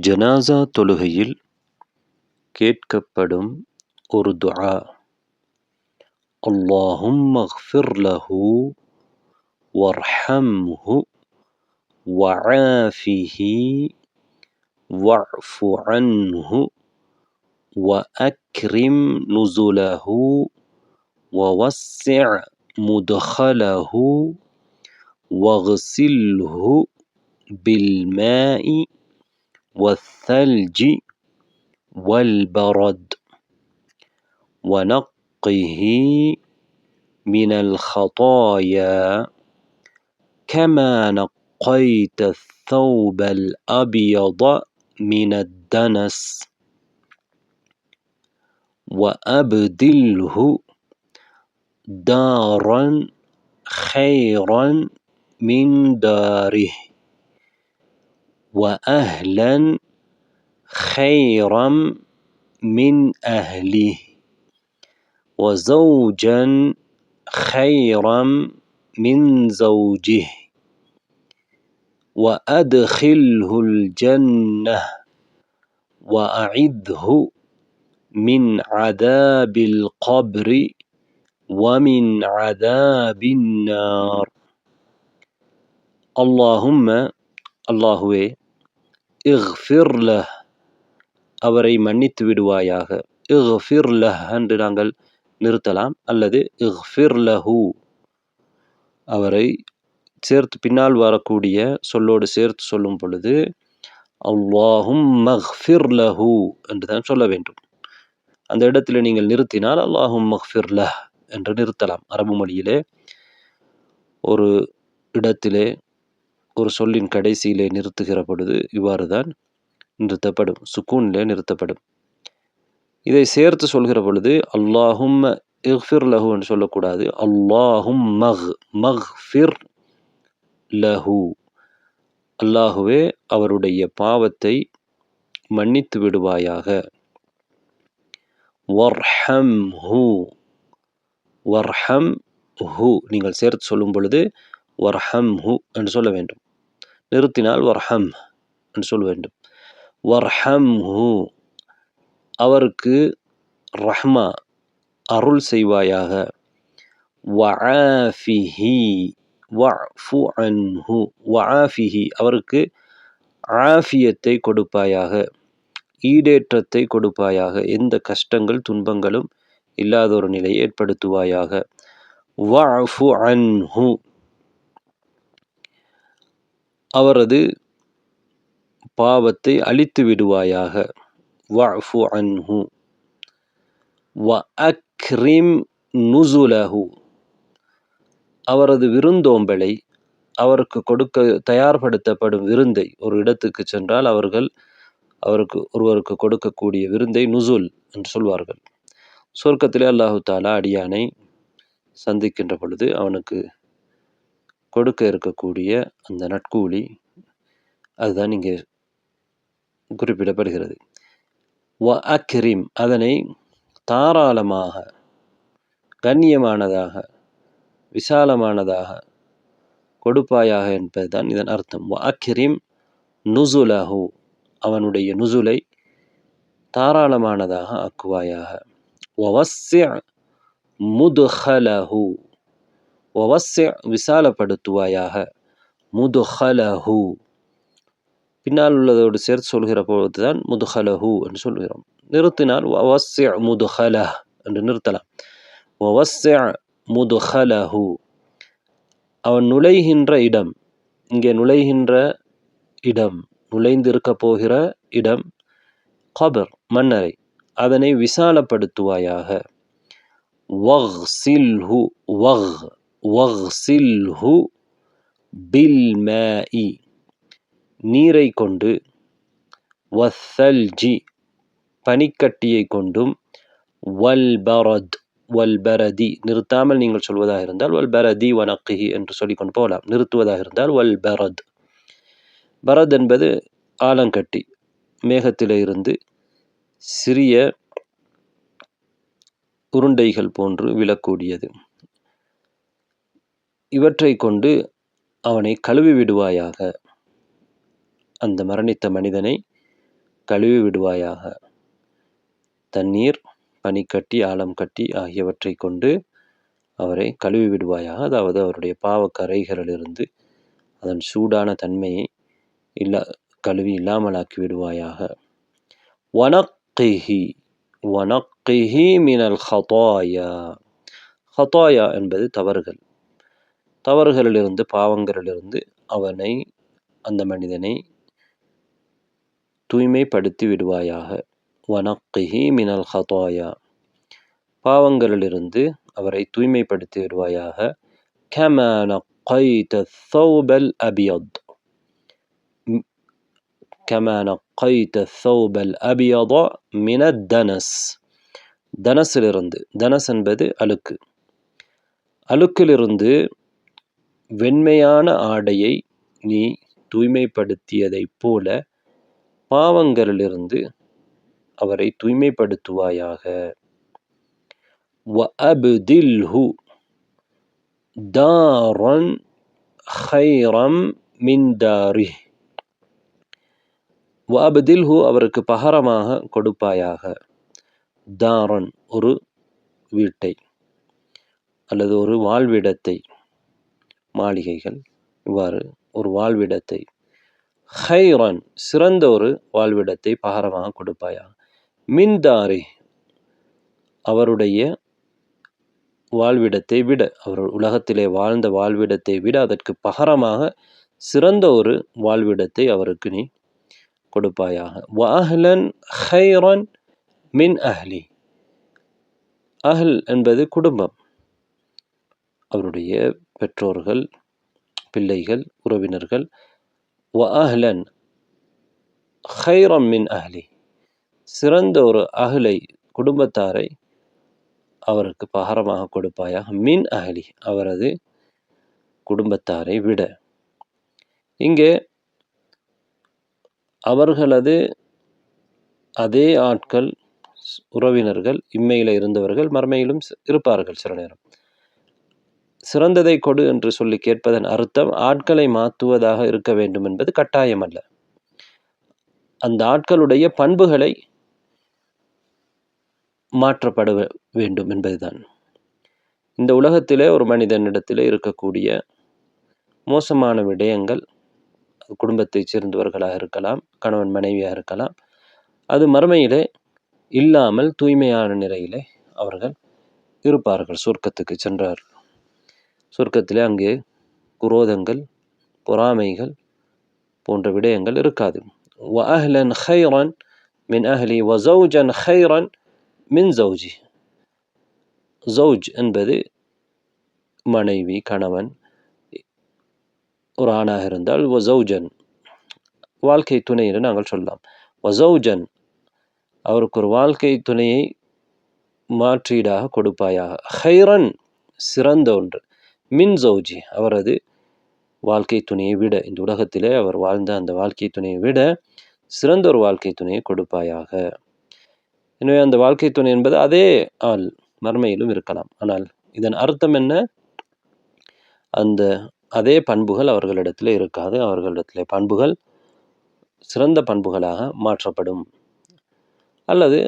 ஜனாஸா தொழுகையில் கேட்கப்படும் ஒரு துஆ. அல்லாஹும்ம ஃபிர் லஹு வர்ஹம்ஹு வஆஃபிஹி வஅஃபு அன்ஹு வஅக்ரிம் நுஸுலஹு வவஸ்ஸிஅ் முத்கலஹு வக்ஸில்ஹு பில்மாஇ والثلج والبرد ونقه من الخطايا كما نقيت الثوب الأبيض من الدنس وأبدله دارا خيرا من داره وأهلا خيرا من أهله وزوجا خيرا من زوجه وأدخله الجنة وأعذه من عذاب القبر ومن عذاب النار. اللهم அல்லாஹுவே இஃபிர் லஹ் அவரை மன்னித்து விடுவாயாக. இஃபிர் லஹ் என்று நாங்கள் நிறுத்தலாம், அல்லது இஃபிர் லஹு அவரை சேர்த்து பின்னால் வரக்கூடிய சொல்லோடு சேர்த்து சொல்லும் பொழுது அல்லாஹும்ம ஃபிர் லஹு என்று தான் சொல்ல வேண்டும். அந்த இடத்துல நீங்கள் நிறுத்தினால் அல்லாஹும்ம ஃபிர் லஹ் என்று நிறுத்தலாம். அரபு மொழியிலே ஒரு இடத்திலே ஒரு சொல்லின் கடைசியிலே நிறுத்துகிற பொழுது இவ்வாறு தான் நிறுத்தப்படும், சுக்கூனிலே நிறுத்தப்படும். இதை சேர்த்து சொல்கிற பொழுது அல்லாஹும்ம இஃபிர் லஹு என்று சொல்லக்கூடாது. மஃபிர் லஹு அல்லாஹுவே அவருடைய பாவத்தை மன்னித்து விடுவாயாக. வர்ஹம்ஹு வர்ஹம்ஹு நீங்கள் சேர்த்து சொல்லும் பொழுது வர்ஹம்ஹு என்று சொல்ல வேண்டும். நிறுத்தினால் வர்ஹம் என்று சொல்ல வேண்டும். வர்ஹம்ஹு அவருக்கு ரஹ்மா அருள் செய்வாயாக. வஆஃபிஹி வஅஃபு அன்ஹு வஆஃபிஹி அவருக்கு ஆஃபியத்தை கொடுப்பாயாக, ஈடேற்றத்தை கொடுப்பாயாக, எந்த கஷ்டங்கள் துன்பங்களும் இல்லாத ஒரு நிலையை ஏற்படுத்துவாயாக. வஅஃபு அன்ஹு அவரது பாவத்தை அழித்து விடுவாயாக. வஅஃபு அன்ஹு வஅக்ரிம் நுஸுலஹு அவரது விருந்தோம்பலை, அவருக்கு கொடுக்க தயார்படுத்தப்படும் விருந்தை, ஒரு இடத்துக்கு சென்றால் ஒருவருக்கு கொடுக்கக்கூடிய விருந்தை நுசுல் என்று சொல்வார்கள். சொர்க்கத்திலே அல்லாஹு தாலா அடியானை சந்திக்கின்ற பொழுது அவனுக்கு கொடுக்க இருக்கக்கூடிய அந்த நட்கூலி அதுதான் இங்கே குறிப்பிடப்படுகிறது. வஅக்ரிம் அதனை தாராளமாக, கண்ணியமானதாக, விசாலமானதாக கொடுப்பாயாக என்பதுதான் இதன் அர்த்தம். வஅக்ரிம் நுஸுலஹு அவனுடைய நுசுலை தாராளமானதாக ஆக்குவாயாக. வவஸ்ஸிஅ் முத்கலஹு வவஸ்ஸிஅ் விசாலப்படுத்துவாயாக. முத்கலஹு பின்னால் உள்ளதோடு சேர்த்து சொல்கிற பொழுதுதான் முத்கலஹு என்று சொல்கிறோம். நிறுத்தினால் வவஸ்ஸிஅ் முத்கலஹ் என்று நிறுத்தலாம். வவஸ்ஸிஅ் முத்கலஹு அவன் நுழைகின்ற இடம், இங்கே நுழைகின்ற இடம், நுழைந்திருக்க போகிற இடம் கபர் மன்னரை, அதனை விசாலப்படுத்துவாயாக. வக்ஸில்ஹு வக்ஸில்ஹு பில்மாஇ நீரை கொண்டு, வத்தல்ஜி பனிக்கட்டியை கொண்டும், வல்பரதி நிறுத்தாமல் நீங்கள் சொல்வதாக இருந்தால் வல்பரதி வனக்கிஹி என்று சொல்லிக்கொண்டு போகலாம். நிறுத்துவதாக இருந்தால் வல்பரத். பரத் என்பது ஆலங்கட்டி, மேகத்திலே இருந்து சிறிய உருண்டைகள் போன்று விழக்கூடியது. இவற்றை கொண்டு அவனை கழுவி விடுவாயாக. அந்த மரணித்த மனிதனை கழுவி விடுவாயாக. தண்ணீர், பனிக்கட்டி, ஆழம் கட்டி ஆகியவற்றை கொண்டு அவரை கழுவி விடுவாயாக. அதாவது அவருடைய பாவக்கரைகளிலிருந்து அதன் சூடான தன்மையை கழுவி இல்லாமலாக்கி விடுவாயாக. வனக்கிஹி வனக்கிஹி மினல் ஹதாயா. ஹதாயா என்பது தவறுகள். தவறுகளிலிருந்து, பாவங்களிலிருந்து அந்த மனிதனை தூய்மைப்படுத்தி விடுவாயாக. வனக்கிஹி மினல் ஹதாயா, பாவங்களிலிருந்து அவரை தூய்மைப்படுத்தி விடுவாயாக. கமா நக்கைத ثوبல் அபியத், கமா நக்கைத ثوبல் அபியத மினத் தனஸ். தனஸிலிருந்து, தனஸ் என்பது அழுக்கு, அழுக்கிலிருந்து வெண்மையான ஆடையை நீ தூய்மைப்படுத்தியதைப் போல பாவங்களிலிருந்து அவரை தூய்மைப்படுத்துவாயாக. وَأَبْدِلْهُ دَارًا خَيْرًا مِنْ دَارِهِ. وَأَبْدِلْهُ அவருக்கு பகரமாக கொடுப்பாயாக. தாரன் ஒரு வீட்டை அல்லது ஒரு வாழ்விடத்தை, மாளிகைகள், இவ்வாறு ஒரு வாழ்விடத்தை, ஹைரன் சிறந்த ஒரு வாழ்விடத்தை பகரமாக கொடுப்பாயாக. மின்தாரி அவருடைய வாழ்விடத்தை விட, அவர் உலகத்திலே வாழ்ந்த வாழ்விடத்தை விட அதற்கு பகரமாக சிறந்த ஒரு வாழ்விடத்தை அவருக்கு நீ கொடுப்பாயாக. வஅஹ்லன் ஹைரன் மின் அஹ்லி. அஹ்ல் என்பது குடும்பம், அவருடைய பெற்றோர்கள், பிள்ளைகள், உறவினர்கள். வஅஹ்லன் ஹைரன் மின் அஹ்லி, சிறந்த ஒரு அஹ்லை, குடும்பத்தாரை அவருக்கு பகரமாக கொடுப்பாயாக. மின் அஹ்லி அவரது குடும்பத்தாரை விட. இங்கே அவர்களது அதே ஆட்கள், உறவினர்கள், இம்மையில இருந்தவர்கள் மறுமையிலும் இருப்பார்கள். சில நேரம் சிறந்ததை கொடு என்று சொல்லி கேட்பதன் அர்த்தம் ஆட்களை மாற்றுவதாக இருக்க வேண்டும் என்பது கட்டாயம் அல்ல. அந்த ஆட்களுடைய பண்புகளை மாற்றப்பட வேண்டும் என்பதுதான். இந்த உலகத்திலே ஒரு மனிதனிடத்திலே இருக்கக்கூடிய மோசமான விடயங்கள், குடும்பத்தைச் சேர்ந்தவர்களாக இருக்கலாம், கணவன் மனைவியாக இருக்கலாம், அது மறுமையிலே இல்லாமல் தூய்மையான நிலையிலே அவர்கள் இருப்பார்கள். சொர்க்கத்துக்கு சென்றார்கள். சொர்க்கத்திலே அங்கே குரோதங்கள், பொறாமைகள் போன்ற விடயங்கள் இருக்காது. வஅஹ்லன் ஹைரன் மின் அஹ்லி வஸௌஜன் ஹைரன் மின் ஜௌஜி. ஜௌஜ் என்பது மனைவி, கணவன், ஒரு ஆணாக இருந்தால் வஸௌஜன் வாழ்க்கை துணை என்று நாங்கள் சொல்லலாம். வஸௌஜன் அவருக்கு ஒரு வாழ்க்கை துணையை மாற்றீடாக கொடுப்பாயாக. ஹைரன் சிறந்த ஒன்று, மின் ஜௌஜி அவரது வாழ்க்கை துணையை விட, இந்த உலகத்திலே அவர் வாழ்ந்த அந்த வாழ்க்கை துணையை விட சிறந்த ஒரு வாழ்க்கை துணையை கொடுப்பாயாக. எனவே அந்த வாழ்க்கை துணை என்பது அதே ஆள் மறுமையிலும் இருக்கலாம். ஆனால் இதன் அர்த்தம் என்ன? அந்த அதே பண்புகள் அவர்களிடத்தில் இருக்காது. அவர்களிடத்திலே பண்புகள் சிறந்த பண்புகளாக மாற்றப்படும். அல்லது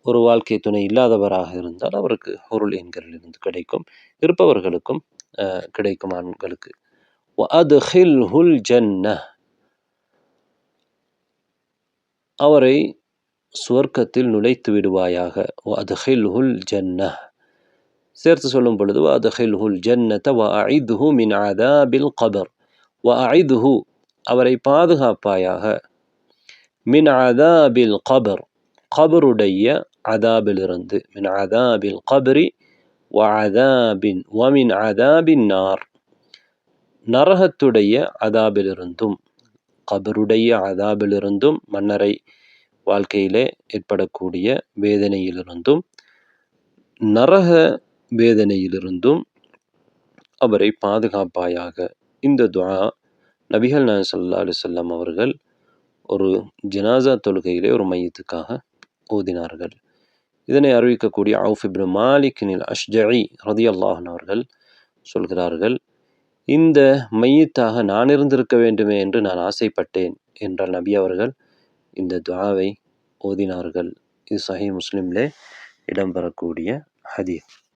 ஒரு வாழ்க்கை துணை இல்லாதவராக இருந்தால் அவருக்கு ஹுருல் எண்களிலிருந்து கிடைக்கும், இருப்பவர்களுக்கும் கிடைக்கும் ஆண்களுக்கு. வஅத்ஹில்ஹுல் ஜன்னஹ் அவரை சுவர்க்கத்தில் நுழைத்து விடுவாயாக. வஅத்ஹில்ஹுல் ஜன்னஹ் சேர்த்து சொல்லும் பொழுது வஅத்ஹில்ஹுல் ஜன்னத வஅஇத்ஹு மின் அஸாபில் கபர். வஅஇத்ஹு அவரை பாதுகாப்பாயாக. மின் அஸாபில் கபர் கபருடைய அதாபிலிருந்து. மின் அஸாபில் கபரி வஅஸாபின் வமின் அஸாபின் நார் நரகத்துடைய அதாபிலிருந்தும், கபருடைய அதாபிலிருந்தும், மன்னரை வாழ்க்கையிலே ஏற்படக்கூடிய வேதனையிலிருந்தும், நரக வேதனையிலிருந்தும் அவரை பாதுகாப்பாயாக. இந்த துஆ நபிகள் நாயகம் ஸல்லல்லாஹு அலைஹி வஸல்லம் அவர்கள் ஒரு ஜனாஸா தொழுகையிலே ஒரு மையத்துக்காக ஓதினார்கள். இதனை அறிவிக்கக்கூடிய அவுஃப் இப்னு மாலிக் அல் அஷ்ஜஇ ரலியல்லாஹு அன்ஹு அவர்கள் சொல்கிறார்கள், இந்த மையத்தாக நான் இருந்திருக்க வேண்டுமே என்று நான் ஆசைப்பட்டேன் என்றால் நபி அவர்கள் இந்த துஆவை ஓதினார்கள். இது சஹீஹ் முஸ்லிமிலே இடம்பெறக்கூடிய ஹதீஸ்.